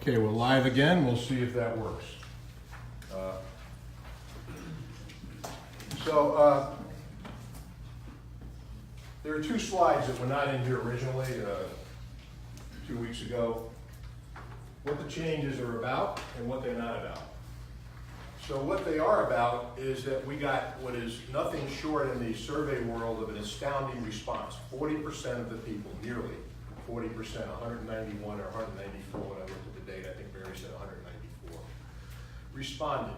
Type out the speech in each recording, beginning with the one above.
Okay, we're live again. We'll see if that works. There are two slides that were not in here originally 2 weeks ago. What the changes are about and what they're not about. So what they are about is that we got what is nothing short in the survey world of an astounding response. 40% of the people, nearly 40%, 191 or 194 when I looked at the data, I think Barry said 194, responded.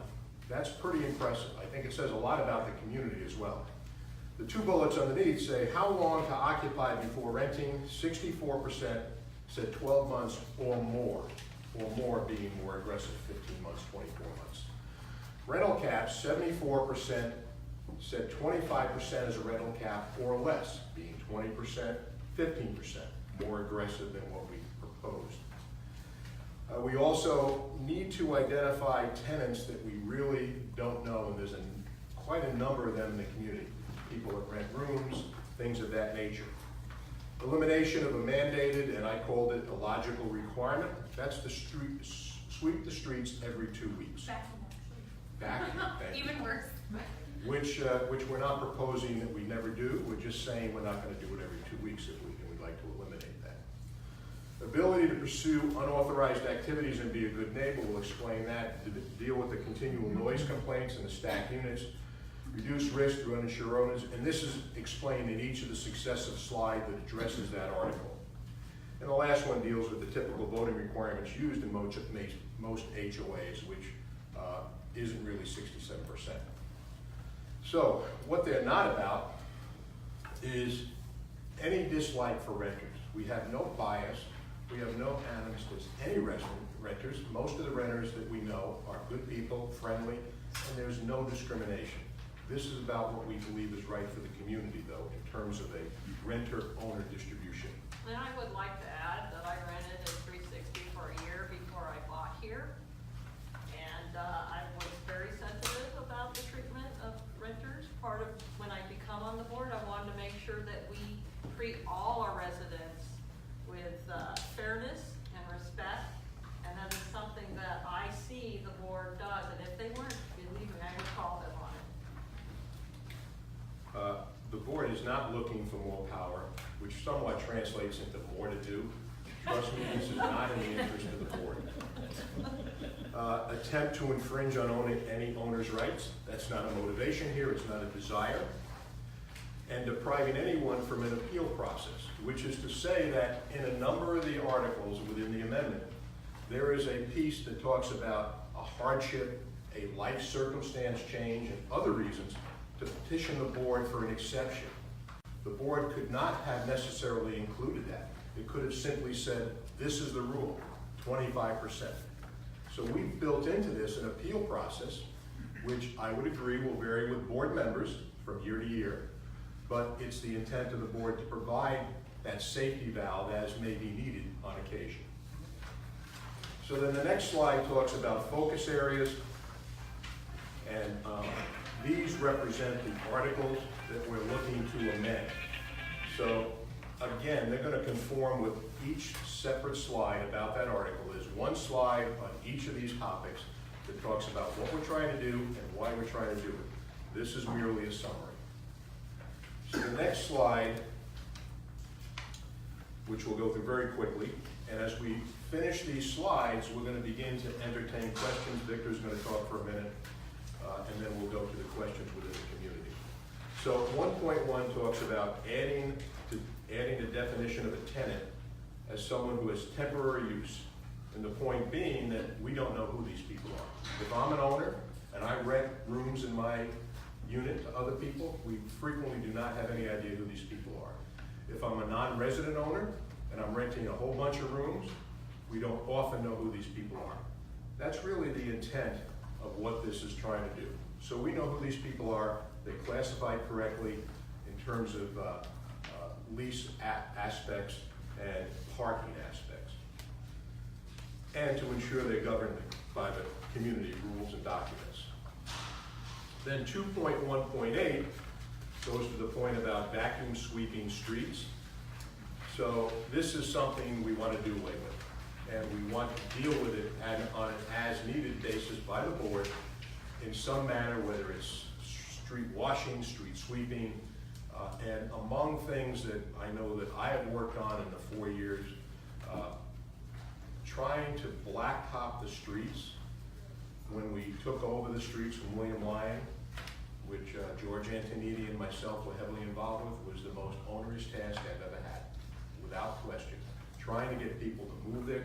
That's pretty impressive. I think it says a lot about the community as well. The two bullets underneath say how long to occupy before renting. 64% said 12 months or more being more aggressive, 15 months, 24 months. Rental caps, 74% said 25% as a rental cap or less, being 20%, 15% more aggressive than what we proposed. We also need to identify tenants that we really don't know, and there's quite a number of them in the community. People that rent rooms, things of that nature. Elimination of a mandated, and I called it a logical requirement. That's the street, sweep the streets every 2 weeks. Back, even worse. Which we're not proposing that we never do. We're just saying we're not going to do it every 2 weeks if we can. We'd like to eliminate that. Ability to pursue unauthorized activities and be a good neighbor. We'll explain that. To deal with the continual noise complaints in the stacked units. Reduce risk through uninsured owners, and this is explained in each of the successive slides that addresses that article. And the last one deals with the typical voting requirements used in most HOAs, which isn't really 67%. So what they're not about is any dislike for renters. We have no bias, we have no animus towards any renters. Most of the renters that we know are good people, friendly, and there's no discrimination. This is about what we believe is right for the community, though, in terms of a renter-owner distribution. And I would like to add that I rented at 360 for a year before I bought here. And I was very sensitive about the treatment of renters. Part of when I become on the board, I wanted to make sure that we treat all our residents with fairness and respect. And that is something that I see the board does. And if they weren't, believe me, I would call them on it. The board is not looking for more power, which somewhat translates into more to do. Trust me, this is not in the interest of the board. Attempt to infringe on any owner's rights. That's not a motivation here, it's not a desire. And depriving anyone from an appeal process, which is to say that in a number of the articles within the amendment, there is a piece that talks about a hardship, a life circumstance change, and other reasons to petition the board for an exception. The board could not have necessarily included that. It could have simply said, this is the rule, 25%. So we've built into this an appeal process, which I would agree will vary with board members from year to year, but it's the intent of the board to provide that safety valve as may be needed on occasion. So then the next slide talks about focus areas, and these represent the articles that we're looking to amend. So again, they're going to conform with each separate slide about that article. There's one slide on each of these topics that talks about what we're trying to do and why we're trying to do it. This is merely a summary. So the next slide, which we'll go through very quickly, and as we finish these slides, we're going to begin to entertain questions. Victor's going to talk for a minute. And then we'll go to the questions within the community. So 1.1 talks about adding the definition of a tenant as someone who has temporary use. And the point being that we don't know who these people are. If I'm an owner and I rent rooms in my unit to other people, we frequently do not have any idea who these people are. If I'm a non-resident owner and I'm renting a whole bunch of rooms, we don't often know who these people are. That's really the intent of what this is trying to do. So we know who these people are, they're classified correctly in terms of lease aspects and parking aspects, and to ensure they're governed by the community rules and documents. Then 2.1.8 goes to the point about vacuum sweeping streets. So this is something we want to do away with, and we want want to deal with it on an as-needed basis by the board in some manner, whether it's street washing, street sweeping, and among things that I know that I have worked on in the 4 years, trying to blacktop the streets. When we took over the streets from William Lyon, which George Antonini and myself were heavily involved with, was the most onerous task I've ever had, without question. Trying to get people to move their